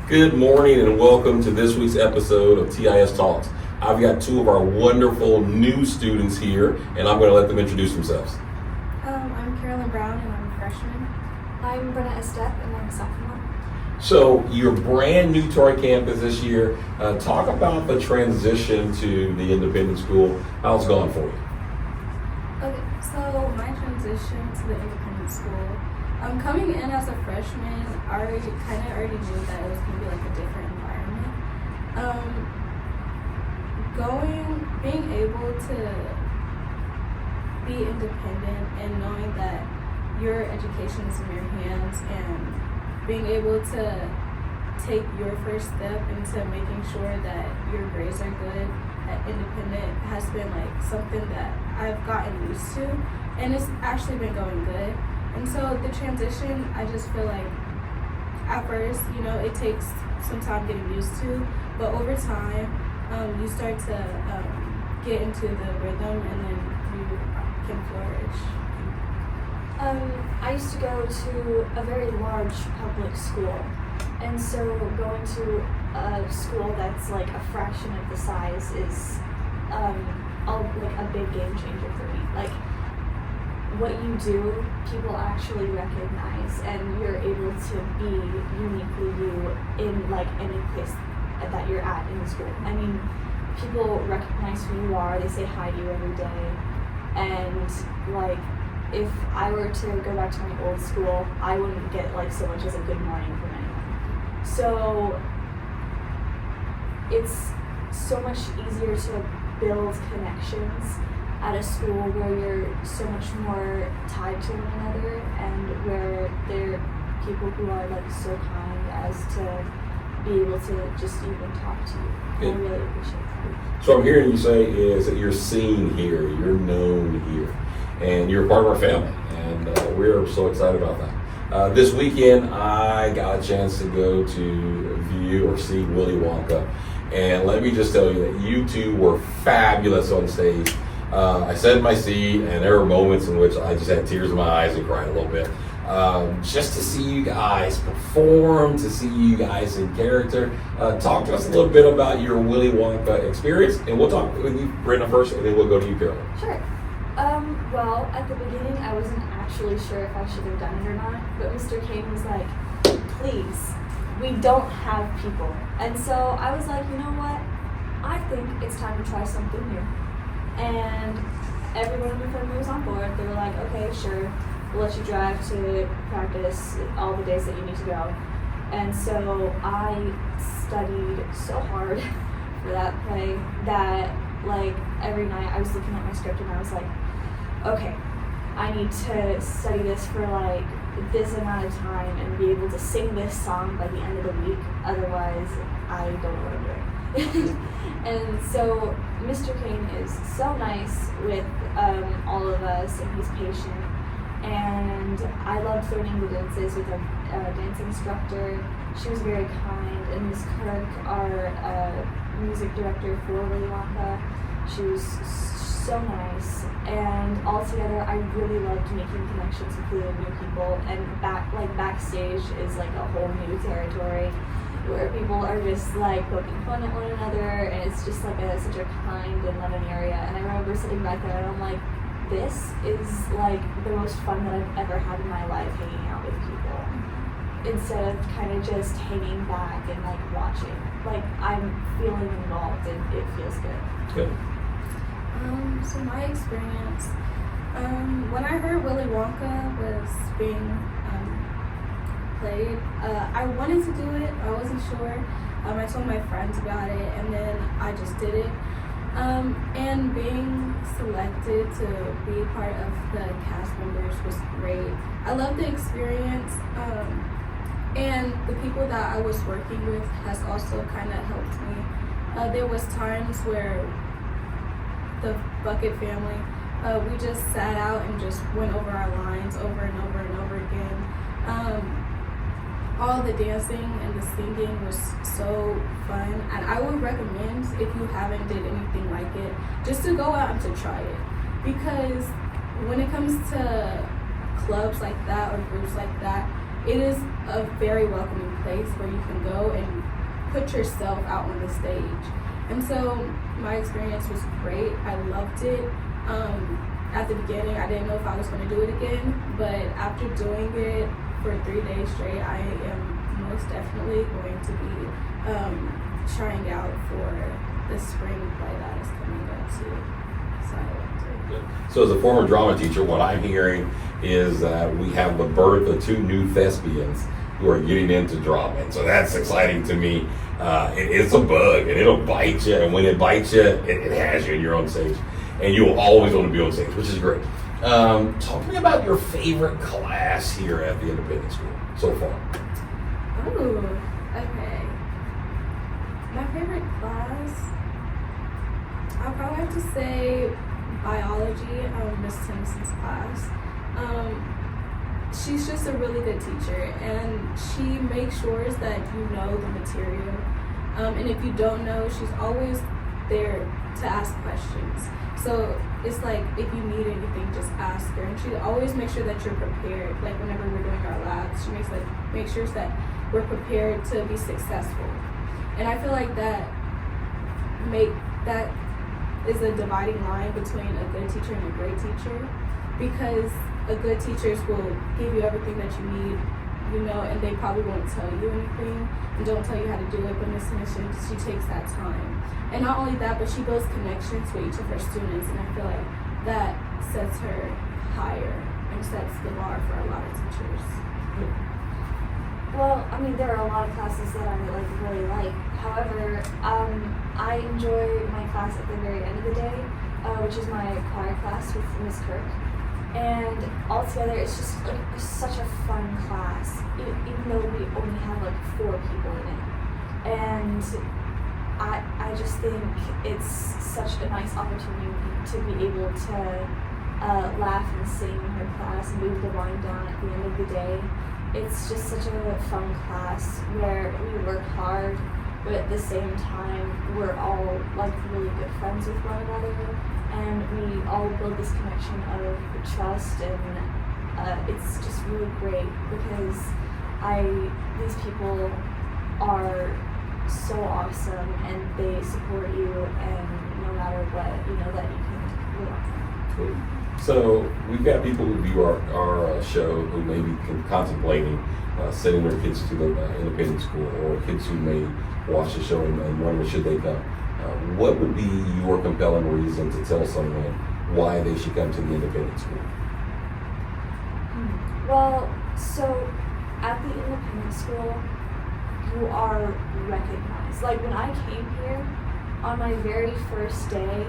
Good morning and welcome to this week's episode of TIS Talks. I've got two of our wonderful new students here, and I'm going to let them introduce themselves. I'm Carolyn Brown, and I'm a freshman. I'm Brenna, and I'm a sophomore. So you're brand new to our campus this year. Talk about the transition to the independent school. How's it going for you? Okay, so my transition to the independent school, coming in as a freshman, I already knew that it was going to be like a different environment. Being able to be independent and knowing that your education is in your hands and being able to take your first step into making sure that your grades are good at independent has been like something that I've gotten used to, and it's actually been going good. And so the transition, I just feel like at first, it takes some time getting used to, but over time, you start to get into the rhythm, and then you can flourish. I used to go to a very large public school, and so going to a school that's like a fraction of the size is like a big game changer for me. Like, what you do, people actually recognize, and you're able to be uniquely you in like any place that you're at in the school. I mean, people recognize who you are, they say hi to you every day, and like, if I were to go back to my old school, I wouldn't get like so much as a good morning from anyone. So it's so much easier to build connections at a school where you're so much more tied to one another, and where there are people who are like so kind as to be able to just even talk to you. I really appreciate that. So what I'm hearing you say is that you're seen here, you're known here, and you're part of our family, and we're so excited about that. This weekend, I got a chance to go to view or see Willy Wonka, and let me just tell you that you two were fabulous on stage. I sat in my seat, and there were moments in which I just had tears in my eyes and cried a little bit. Just to see you guys perform, to see you guys in character. Talk to us a little bit about your Willy Wonka experience, and we'll talk with you, Brenna, first, and then we'll go to you, Carolyn. Sure. Well, at the beginning, I wasn't actually sure if I should have done it or not, but Mr. Kane was like, please, we don't have people. And so I was like, you know what? I think it's time to try something new. And everyone in the family was on board. They were like, okay, sure, we'll let you drive to practice all the days that you need to go. And so I studied so hard for that play that like every night I was looking at my script and I was like, okay, I need to study this for like this amount of time and be able to sing this song by the end of the week. Otherwise, I don't know what I'm doing. And so Mr. Kane is so nice with all of us, and he's patient. And I loved learning the dances with our dance instructor. She was very kind. And Ms. Kirk, our music director for Willy Wonka, she was so nice. And altogether, I really loved making connections with really new people. And backstage is like a whole new territory, where people are just like poking fun at one another, and it's just like such a kind and loving area. And I remember sitting back there and I'm like, this is like the most fun that I've ever had in my life, hanging out with people, instead of kind of just hanging back and like watching. Like, I'm feeling involved and it feels good. Good. So my experience, when I heard Willy Wonka was being played, I wanted to do it. I wasn't sure. I told my friends about it, and then I just did it. And being selected to be part of the cast members was great. I loved the experience, and the people that I was working with has also kind of helped me. There was times where the Bucket family, we just sat out and just went over our lines over and over and over again. All the dancing and the singing was so fun, and I would recommend, if you haven't did anything like it, just to go out and to try it, because when it comes to clubs like that or groups like that, it is a very welcoming place where you can go and put yourself out on the stage. And so my experience was great. I loved it. At the beginning, I didn't know if I was going to do it again, but after doing it for 3 days straight, I am most definitely going to be trying out for the spring play that is coming up too. So I loved it. So as a former drama teacher, what I'm hearing is that we have the birth of 2 new thespians who are getting into drama. And so that's exciting to me. It's a bug, and it'll bite you. And when it bites you, it has you in your own stage. And you'll always want to be on stage, which is great. Talk to me about your favorite class here at the independent school so far. Ooh, okay. My favorite class, I'll probably have to say biology, Miss Simpson's class. She's just a really good teacher, and she makes sure that you know the material. And if you don't know, she's always there to ask questions. So it's like, if you need anything, just ask her. And she always makes sure that you're prepared. Like whenever we're doing our labs, she makes sure that we're prepared to be successful. And I feel like that is a dividing line between a good teacher and a great teacher, because a good teachers will give you everything that you need, and they probably won't tell you anything and don't tell you how to do it, but Miss Mission, she takes that time. And not only that, but she builds connections with each of her students, and I feel like that sets her higher and sets the bar for a lot of teachers. Well, I mean, there are a lot of classes that I really like. However, I enjoy my class at the very end of the day, which is my choir class with Miss Kirk. And altogether, it's just such a fun class, even though we only have 4 people in it. And I just think it's such a nice opportunity to be able to laugh and sing in her class and move the wind down at the end of the day. It's just such a fun class where we work hard, but at the same time, we're all really good friends with one another. And we all build this connection of trust, and it's just really great because these people are so awesome, and they support you, and no matter what, that you can rely on. Cool. So we've got people who view our show who may be contemplating sending their kids to the independent school, or kids who may watch the show and wonder should they come. What would be your compelling reason to tell someone why they should come to the independent school? Well, so at the independent school, you are recognized. When I came here, on my very first day,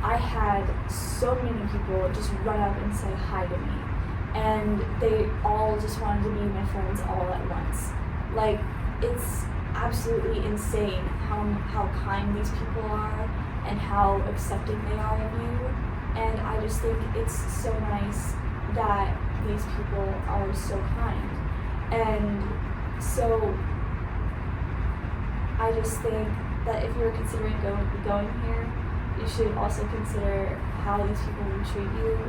I had so many people just run up and say hi to me. And they all just wanted to be my friends all at once. It's absolutely insane how kind these people are and how accepting they are of you. And I just think it's so nice that these people are so kind. And so I just think that if you're considering going here, you should also consider how these people will treat you.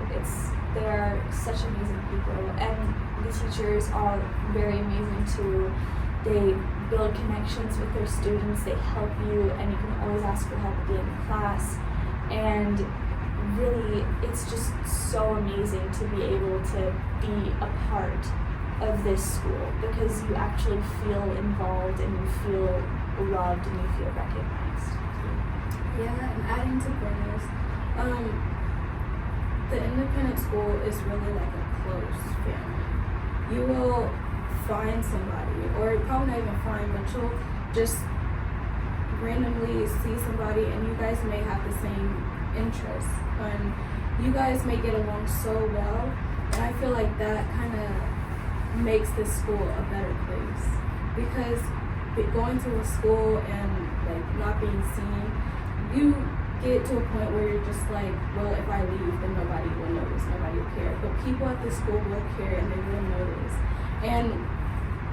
They are such amazing people, and the teachers are very amazing too. They build connections with their students, they help you, and you can always ask for help at the end of class. And really, it's just so amazing to be able to be a part of this school, because you actually feel involved, and you feel loved, and you feel recognized. Yeah, and adding to Brenna's, the independent school is really like a close family. You will find somebody, or probably not even find, but you'll just randomly see somebody, and you guys may have the same interests, and you guys may get along so well. And I feel like that kind of makes this school a better place, because going to a school and not being seen, you get to a point where you're just well, if I leave, then nobody will notice, nobody will care. But people at this school will care, and they will notice. And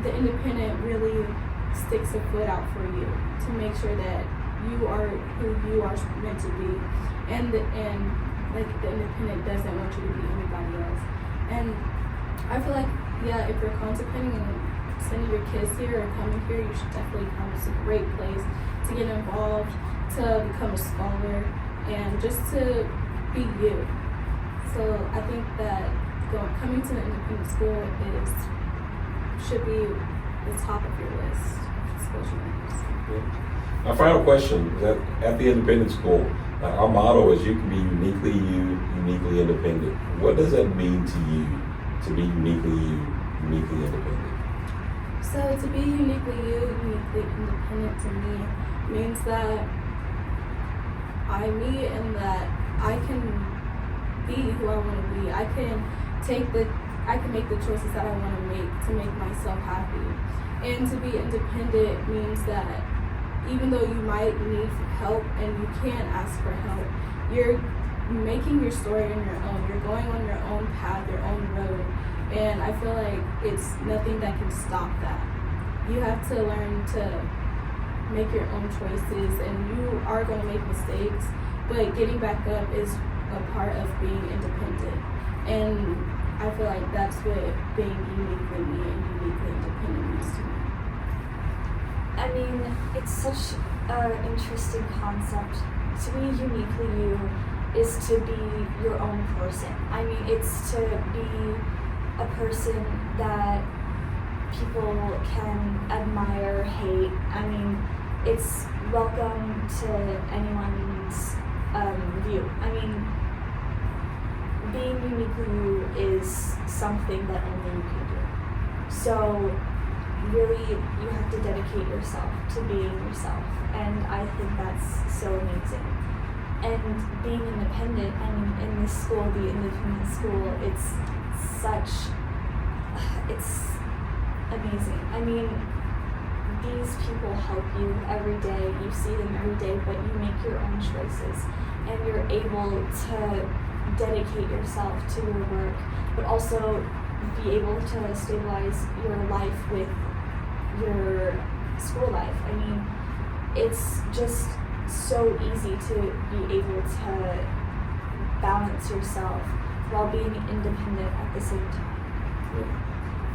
the independent really sticks a foot out for you to make sure that you are who you are meant to be, and the independent doesn't want you to be anybody else. And I feel like yeah, if you're contemplating and sending your kids here or coming here, you should definitely come. It's a great place to get involved, to become a scholar, and just to be you. So I think that coming to an independent school should be the top of your list of schools you want to use. Our final question is that at the independent school, our motto is you can be uniquely you, uniquely independent. What does that mean to you to be uniquely you, uniquely independent? So to be uniquely you, uniquely independent to me means that I'm me and that I can be who I want to be. I can make the choices that I want to make myself happy. And to be independent means that even though you might need help and you can ask for help, you're making your story on your own. You're going on your own path, your own road. And I feel like it's nothing that can stop that. You have to learn to make your own choices, and you are going to make mistakes, but getting back up is a part of being independent. And I feel like that's what being uniquely me and uniquely independent means to me. I mean, it's such an interesting concept. To be uniquely you is to be your own person. I mean, it's to be a person that people can admire, hate. I mean, it's welcome to anyone's view. I mean, being uniquely you is something that only you can do. So really, you have to dedicate yourself to being yourself, and I think that's so amazing. And being independent, I mean, in this school, the independent school, it's amazing. I mean, these people help you every day, you see them every day, but you make your own choices, and you're able to dedicate yourself to your work, but also be able to stabilize your life with your school life. I mean, it's just so easy to be able to balance yourself while being independent at the same time.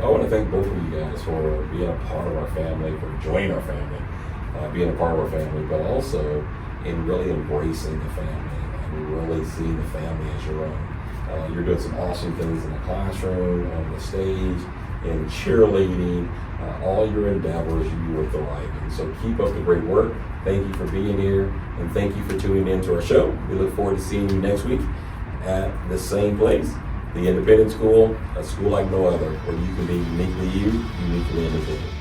I want to thank both of you guys for being a part of our family, for joining our family, being a part of our family, but also in really embracing the family and really seeing the family as your own. You're doing some awesome things in the classroom, on the stage, in cheerleading, all your endeavors, you were thriving. So keep up the great work. Thank you for being here, and thank you for tuning in to our show. We look forward to seeing you next week at the same place, the Independent School, a school like no other, where you can be uniquely you, uniquely independent.